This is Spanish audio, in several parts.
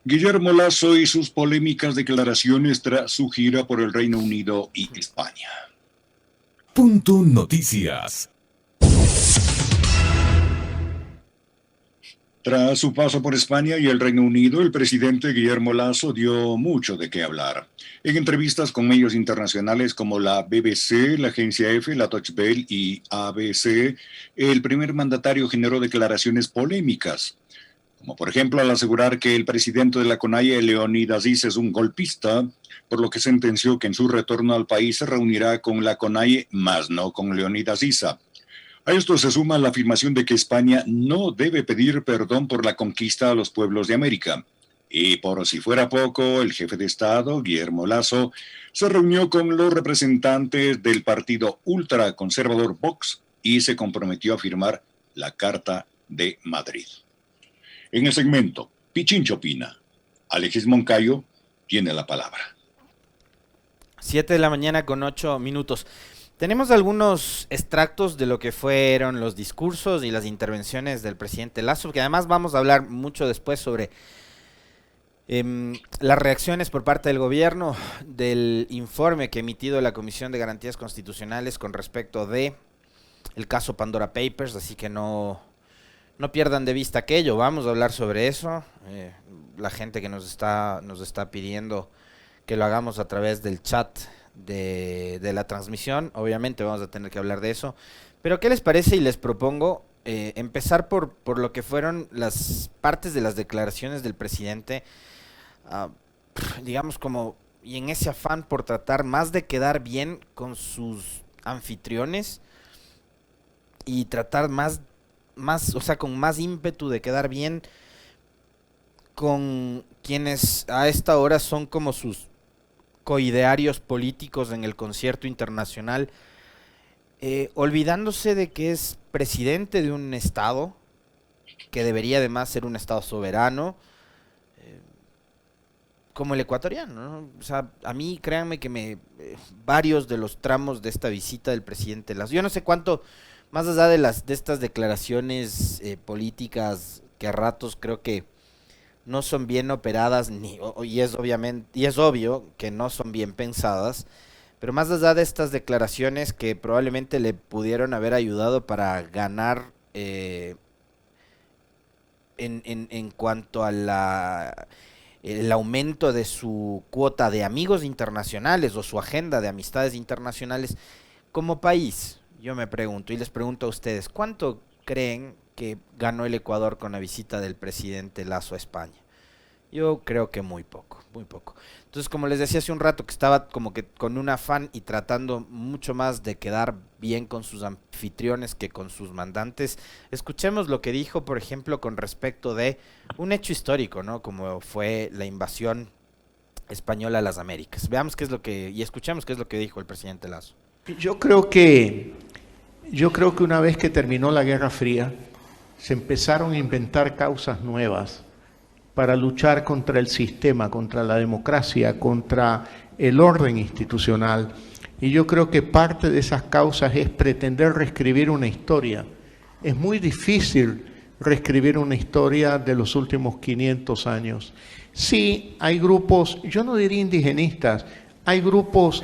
Guillermo Lasso y sus polémicas declaraciones tras su gira por el Reino Unido y España. Punto Noticias. Tras su paso por España y el Reino Unido, el presidente Guillermo Lasso dio mucho de qué hablar. En entrevistas con medios internacionales como la BBC, la Agencia F, la Deutsche Welle y ABC, el primer mandatario generó declaraciones polémicas, como por ejemplo al asegurar que el presidente de la CONAIE, Leonidas Diz, es un golpista, por lo que sentenció que en su retorno al país se reunirá con la CONAIE, más no con Leonidas Diz. A esto se suma la afirmación de que España no debe pedir perdón por la conquista a los pueblos de América. Y por si fuera poco, el jefe de Estado, Guillermo Lasso, se reunió con los representantes del partido ultraconservador Vox y se comprometió a firmar la Carta de Madrid. En el segmento Pichincho opina, Alexis Moncayo tiene la palabra. 7 de la mañana con 8 minutos. Tenemos algunos extractos de lo que fueron los discursos y las intervenciones del presidente Lasso, que además vamos a hablar mucho después sobre las reacciones por parte del gobierno del informe que ha emitido la Comisión de Garantías Constitucionales con respecto de el caso Pandora Papers, así que no pierdan de vista aquello, vamos a hablar sobre eso. La gente que nos está pidiendo que lo hagamos a través del chat de la transmisión, obviamente vamos a tener que hablar de eso, pero ¿qué les parece? Y les propongo empezar por lo que fueron las partes de las declaraciones del presidente, digamos como, y en ese afán por tratar más de quedar bien con sus anfitriones y tratar más, o sea, con más ímpetu de quedar bien con quienes a esta hora son como sus coidearios políticos en el concierto internacional, olvidándose de que es presidente de un estado, que debería además ser un estado soberano, como el ecuatoriano, ¿no? O sea, a mí créanme que varios de los tramos de esta visita del presidente Lasso, yo no sé cuánto, más allá de estas declaraciones políticas que a ratos creo que no son bien operadas y es obvio que no son bien pensadas, pero más allá de estas declaraciones que probablemente le pudieron haber ayudado para ganar en cuanto a el aumento de su cuota de amigos internacionales o su agenda de amistades internacionales como país, yo me pregunto y les pregunto a ustedes, ¿cuánto creen que ganó el Ecuador con la visita del presidente Lasso a España? Yo creo que muy poco, muy poco. Entonces, como les decía hace un rato, que estaba como que con un afán y tratando mucho más de quedar bien con sus anfitriones que con sus mandantes, escuchemos lo que dijo, por ejemplo, con respecto de un hecho histórico, ¿no? Como fue la invasión española a las Américas. Veamos qué es lo que, y escuchemos qué es lo que dijo el presidente Lasso. Yo creo que una vez que terminó la Guerra Fría, se empezaron a inventar causas nuevas para luchar contra el sistema, contra la democracia, contra el orden institucional. Y yo creo que parte de esas causas es pretender reescribir una historia. Es muy difícil reescribir una historia de los últimos 500 años. Sí, hay grupos, yo no diría indigenistas, hay grupos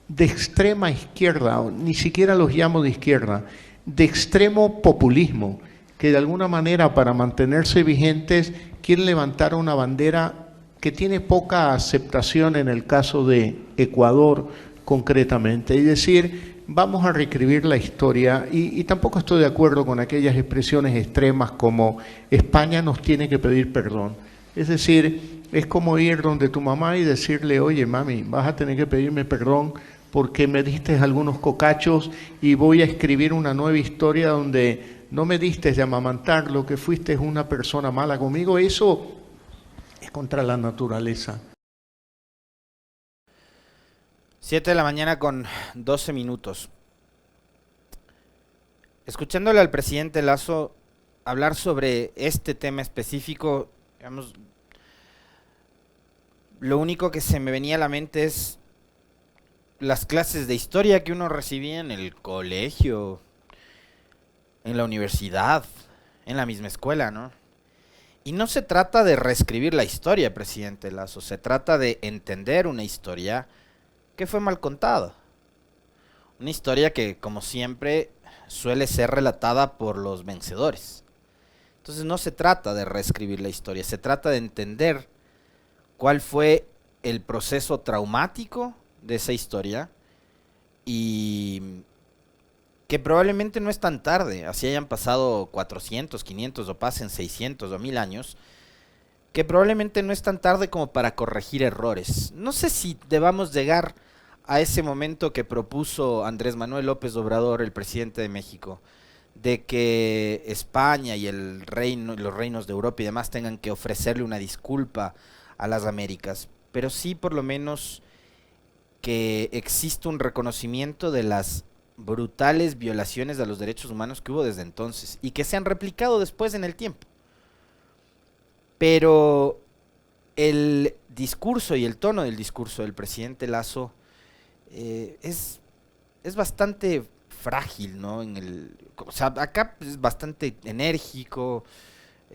de extrema izquierda, ni siquiera los llamo de izquierda, de extremo populismo, que de alguna manera para mantenerse vigentes quieren levantar una bandera que tiene poca aceptación en el caso de Ecuador concretamente, y decir, vamos a reescribir la historia, y tampoco estoy de acuerdo con aquellas expresiones extremas como España nos tiene que pedir perdón. Es decir, es como ir donde tu mamá y decirle, oye mami, vas a tener que pedirme perdón porque me diste algunos cocachos y voy a escribir una nueva historia donde no me diste de amamantar, lo que fuiste es una persona mala conmigo. Eso es contra la naturaleza. 7 de la mañana con 12 minutos. Escuchándole al presidente Lasso hablar sobre este tema específico, digamos, lo único que se me venía a la mente es las clases de historia que uno recibía en el colegio, en la universidad, en la misma escuela, ¿no? Y no se trata de reescribir la historia, presidente Lasso, se trata de entender una historia que fue mal contada. Una historia que, como siempre, suele ser relatada por los vencedores. Entonces no se trata de reescribir la historia, se trata de entender cuál fue el proceso traumático de esa historia y que probablemente no es tan tarde, así hayan pasado 400, 500 o pasen 600 o 1000 años, que probablemente no es tan tarde como para corregir errores. No sé si debamos llegar a ese momento que propuso Andrés Manuel López Obrador, el presidente de México, de que España y el reino, los reinos de Europa y demás tengan que ofrecerle una disculpa a las Américas, pero sí por lo menos que existe un reconocimiento de las brutales violaciones a los derechos humanos que hubo desde entonces y que se han replicado después en el tiempo. Pero el discurso y el tono del discurso del presidente Lasso es bastante frágil, ¿no? O sea, acá es bastante enérgico,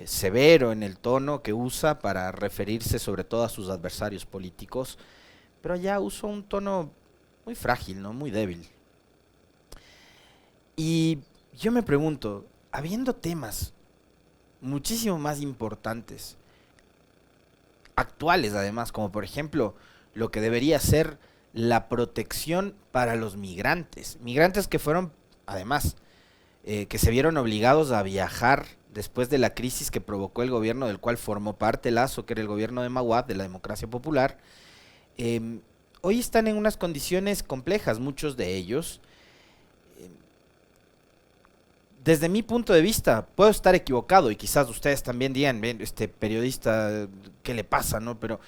severo en el tono que usa para referirse sobre todo a sus adversarios políticos, pero allá usa un tono muy frágil, ¿no? Muy débil. Y yo me pregunto, habiendo temas muchísimo más importantes, actuales además, como por ejemplo lo que debería ser la protección para los migrantes que fueron además, que se vieron obligados a viajar después de la crisis que provocó el gobierno del cual formó parte Lasso, que era el gobierno de Maguad, de la Democracia Popular. Hoy están en unas condiciones complejas, muchos de ellos. Desde mi punto de vista, puedo estar equivocado y quizás ustedes también digan, ven, este periodista, ¿qué le pasa, no? Pero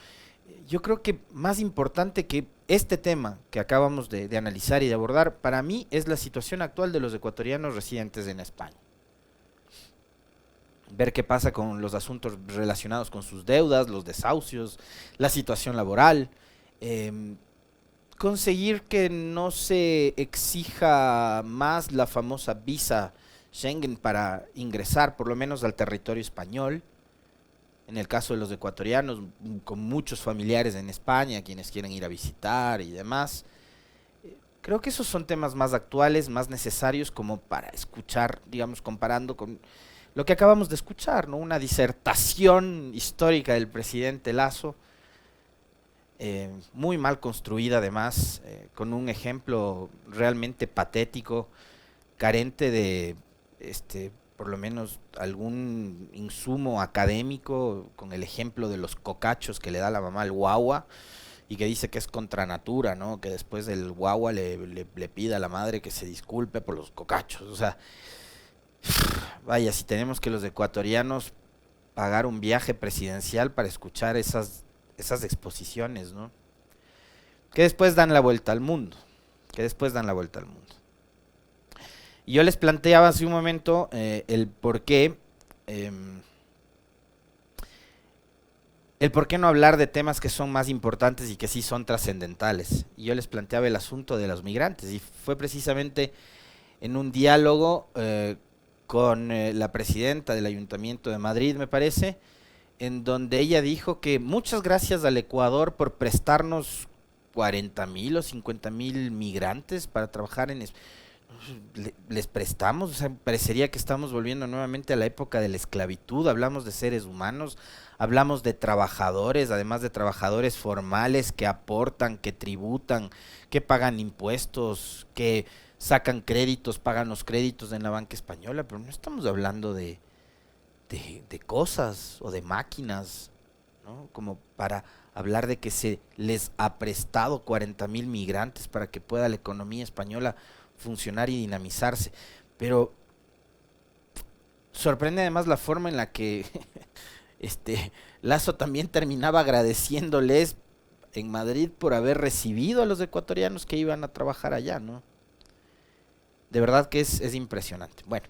yo creo que más importante que este tema que acabamos de analizar y de abordar, para mí es la situación actual de los ecuatorianos residentes en España. Ver qué pasa con los asuntos relacionados con sus deudas, los desahucios, la situación laboral, conseguir que no se exija más la famosa visa Schengen para ingresar por lo menos al territorio español. En el caso de los ecuatorianos, con muchos familiares en España, quienes quieren ir a visitar y demás. Creo que esos son temas más actuales, más necesarios como para escuchar, digamos, comparando con lo que acabamos de escuchar, ¿no? Una disertación histórica del presidente Lasso, muy mal construida además, con un ejemplo realmente patético, carente de por lo menos algún insumo académico, con el ejemplo de los cocachos que le da la mamá al guagua y que dice que es contra natura, ¿no? Que después el guagua le pida a la madre que se disculpe por los cocachos. O sea, vaya, si tenemos que los ecuatorianos pagar un viaje presidencial para escuchar esas exposiciones, ¿no? Que después dan la vuelta al mundo, Y yo les planteaba hace un momento el por qué no hablar de temas que son más importantes y que sí son trascendentales. Y yo les planteaba el asunto de los migrantes y fue precisamente en un diálogo con la presidenta del Ayuntamiento de Madrid, me parece, en donde ella dijo que muchas gracias al Ecuador por prestarnos 40,000 o 50,000 migrantes para trabajar en les prestamos, o sea, parecería que estamos volviendo nuevamente a la época de la esclavitud. Hablamos de seres humanos, hablamos de trabajadores, además de trabajadores formales que aportan, que tributan, que pagan impuestos, que sacan créditos, pagan los créditos en la banca española, pero no estamos hablando de cosas o de máquinas, ¿no? Como para hablar de que se les ha prestado 40,000 migrantes para que pueda la economía española funcionar y dinamizarse. Pero sorprende además la forma en la que Lasso también terminaba agradeciéndoles en Madrid por haber recibido a los ecuatorianos que iban a trabajar allá, ¿no? De verdad que es impresionante. Bueno,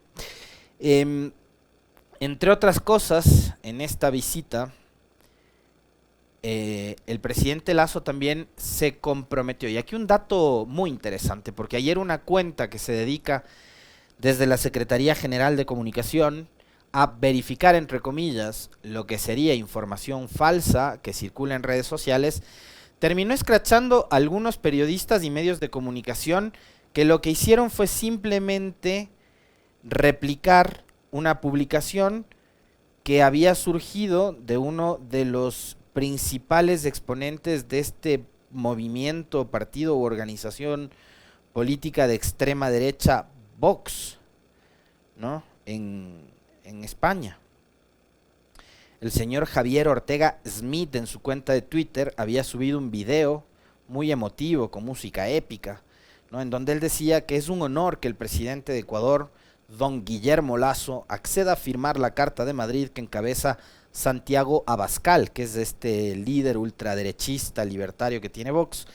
entre otras cosas, en esta visita, el presidente Lasso también se comprometió, y aquí un dato muy interesante, porque ayer una cuenta que se dedica desde la Secretaría General de Comunicación a verificar, entre comillas, lo que sería información falsa que circula en redes sociales, terminó escrachando a algunos periodistas y medios de comunicación que lo que hicieron fue simplemente replicar una publicación que había surgido de uno de los principales exponentes de este movimiento, partido u organización política de extrema derecha, Vox, ¿no? En España. El señor Javier Ortega Smith en su cuenta de Twitter había subido un video muy emotivo con música épica, ¿no? En donde él decía que es un honor que el presidente de Ecuador, don Guillermo Lasso, acceda a firmar la Carta de Madrid que encabeza Santiago Abascal, que es este líder ultraderechista libertario que tiene Vox,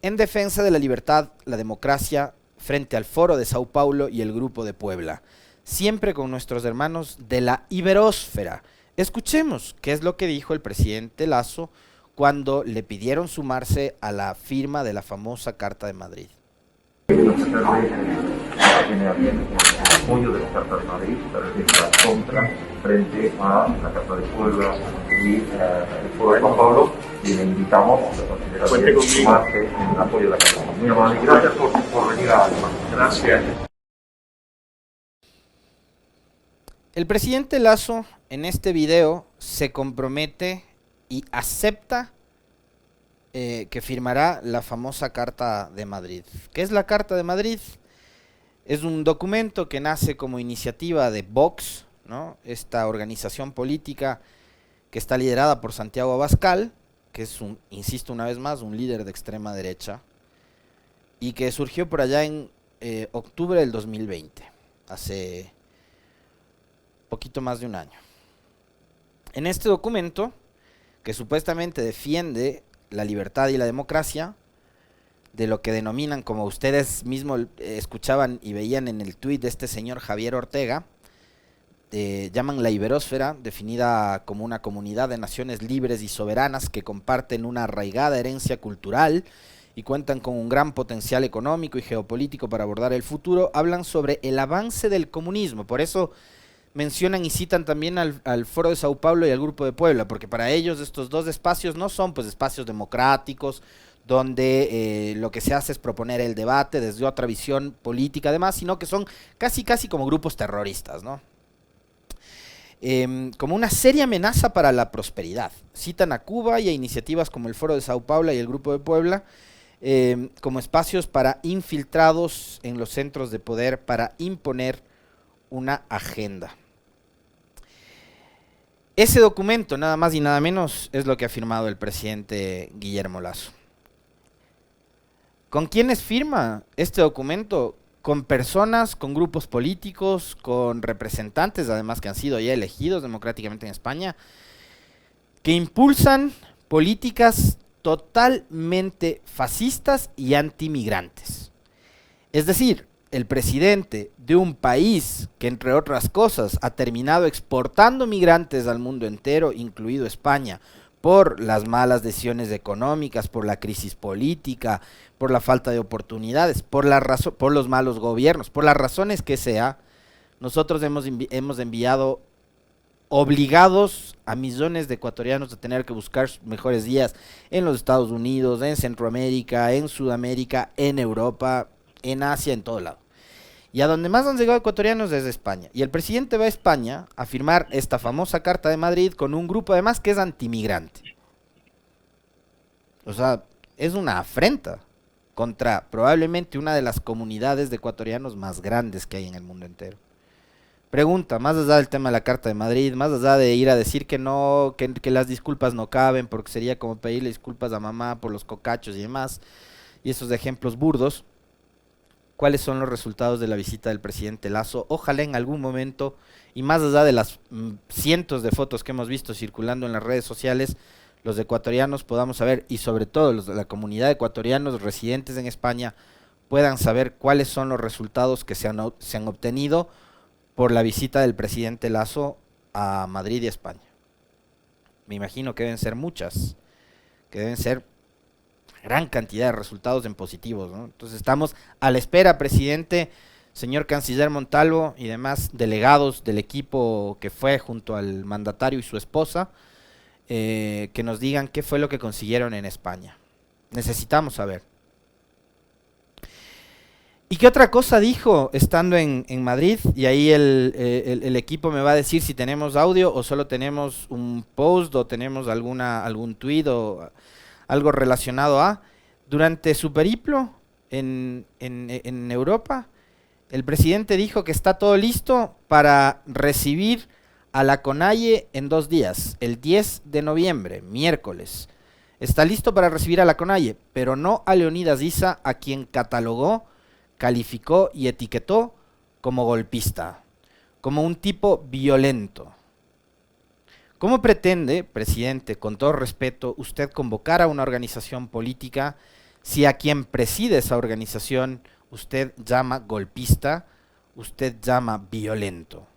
en defensa de la libertad, la democracia, frente al Foro de Sao Paulo y el Grupo de Puebla, siempre con nuestros hermanos de la Iberósfera. Escuchemos qué es lo que dijo el presidente Lasso cuando le pidieron sumarse a la firma de la famosa Carta de Madrid. Tiene a bien el apoyo de la Carta de Madrid, pero es la contra frente a la Carta de Puebla y el Foro de San Pablo, y le invitamos a considerar bien sumarse en el apoyo de la Carta. Muy amable, gracias por venir a Gracias. El presidente Lasso en este video se compromete y acepta que firmará la famosa Carta de Madrid. ¿Qué es la Carta de Madrid? Es un documento que nace como iniciativa de Vox, ¿no? Esta organización política que está liderada por Santiago Abascal, que es insisto una vez más, un líder de extrema derecha, y que surgió por allá en octubre del 2020, hace poquito más de un año. En este documento, que supuestamente defiende la libertad y la democracia, de lo que denominan, como ustedes mismos escuchaban y veían en el tuit de este señor Javier Ortega, llaman la Iberósfera, definida como una comunidad de naciones libres y soberanas que comparten una arraigada herencia cultural y cuentan con un gran potencial económico y geopolítico para abordar el futuro. Hablan sobre el avance del comunismo, por eso mencionan y citan también al Foro de Sao Paulo y al Grupo de Puebla, porque para ellos estos dos espacios no son pues espacios democráticos, donde lo que se hace es proponer el debate desde otra visión política además, sino que son casi como grupos terroristas, ¿no? Como una seria amenaza para la prosperidad. Citan a Cuba y a iniciativas como el Foro de Sao Paulo y el Grupo de Puebla como espacios para infiltrados en los centros de poder para imponer una agenda. Ese documento, nada más y nada menos, es lo que ha firmado el presidente Guillermo Lasso. ¿Con quiénes firma este documento? Con personas, con grupos políticos, con representantes, además que han sido ya elegidos democráticamente en España, que impulsan políticas totalmente fascistas y antimigrantes. Es decir, el presidente de un país que, entre otras cosas, ha terminado exportando migrantes al mundo entero, incluido España, por las malas decisiones económicas, por la crisis política, por la falta de oportunidades, por los malos gobiernos, por las razones que sea, nosotros hemos enviado obligados a millones de ecuatorianos a tener que buscar mejores días en los Estados Unidos, en Centroamérica, en Sudamérica, en Europa, en Asia, en todo lado. Y a donde más han llegado ecuatorianos es España. Y el presidente va a España a firmar esta famosa Carta de Madrid con un grupo además que es antimigrante. O sea, es una afrenta contra probablemente una de las comunidades de ecuatorianos más grandes que hay en el mundo entero. Pregunta, más allá del tema de la Carta de Madrid, más allá de ir a decir que no, que las disculpas no caben, porque sería como pedirle disculpas a mamá por los cocachos y demás, y esos ejemplos burdos, ¿cuáles son los resultados de la visita del presidente Lasso? Ojalá en algún momento, y más allá de las cientos de fotos que hemos visto circulando en las redes sociales, los ecuatorianos podamos saber, y sobre todo los de la comunidad de ecuatorianos residentes en España, puedan saber cuáles son los resultados que se han obtenido por la visita del presidente Lasso a Madrid y España. Me imagino que deben ser muchas, que deben ser gran cantidad de resultados en positivos, ¿no? Entonces estamos a la espera, presidente. señor canciller Montalvo y demás delegados del equipo que fue junto al mandatario y su esposa, que nos digan qué fue lo que consiguieron en España. Necesitamos saber. ¿Y qué otra cosa dijo estando en Madrid? Y ahí el equipo me va a decir si tenemos audio o solo tenemos un post o tenemos algún tweet o algo relacionado a. Durante su periplo en Europa, el presidente dijo que está todo listo para recibir a la CONAIE en 2 días, el 10 de noviembre, miércoles. Está listo para recibir a la CONAIE, pero no a Leonidas Issa, a quien catalogó, calificó y etiquetó como golpista, como un tipo violento. ¿Cómo pretende, presidente, con todo respeto, usted convocar a una organización política si a quien preside esa organización usted llama golpista, usted llama violento?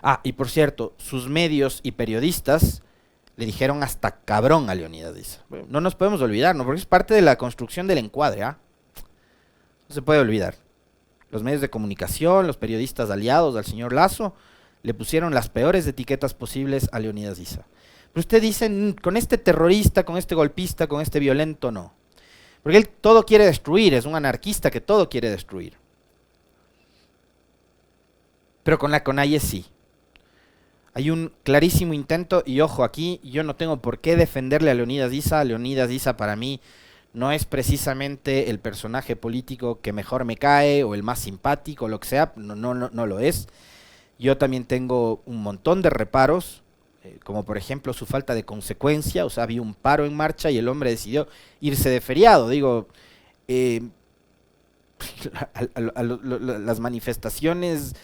Ah, y por cierto, sus medios y periodistas le dijeron hasta cabrón a Leonidas Issa. Bueno, no nos podemos olvidar, ¿no? Porque es parte de la construcción del encuadre, ¿ah? No se puede olvidar. Los medios de comunicación, los periodistas aliados al señor Lasso, le pusieron las peores etiquetas posibles a Leonidas Issa. Pero usted dice, con este terrorista, con este golpista, con este violento, no. Porque él todo quiere destruir, es un anarquista que todo quiere destruir. Pero con la CONAIE sí. Hay un clarísimo intento, y ojo, aquí yo no tengo por qué defenderle a Leonidas Issa. Leonidas Issa para mí no es precisamente el personaje político que mejor me cae o el más simpático o lo que sea, no lo es. Yo también tengo un montón de reparos, como por ejemplo su falta de consecuencia. O sea, había un paro en marcha y el hombre decidió irse de feriado. Digo, las manifestaciones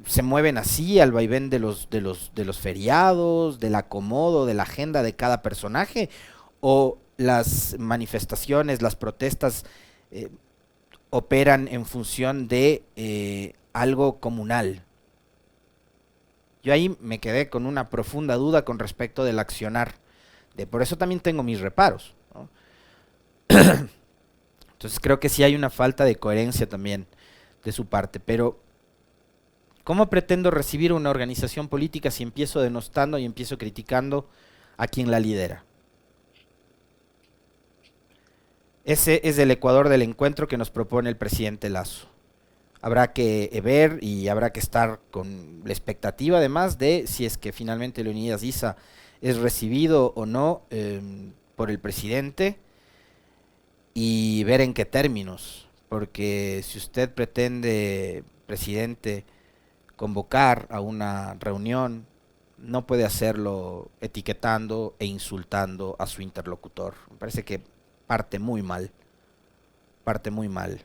se mueven así al vaivén de los feriados, del acomodo, de la agenda de cada personaje, o las manifestaciones, las protestas operan en función de algo comunal. Yo ahí me quedé con una profunda duda con respecto del accionar. Por eso también tengo mis reparos, ¿no? Entonces creo que sí hay una falta de coherencia también de su parte. Pero ¿cómo pretendo recibir una organización política si empiezo denostando y empiezo criticando a quien la lidera? Ese es el ecuador del encuentro que nos propone el presidente Lasso. Habrá que ver y habrá que estar con la expectativa además de si es que finalmente Leonidas Issa es recibido o no por el presidente, y ver en qué términos. Porque si usted pretende, presidente, convocar a una reunión, no puede hacerlo etiquetando e insultando a su interlocutor. Me parece que parte muy mal, parte muy mal.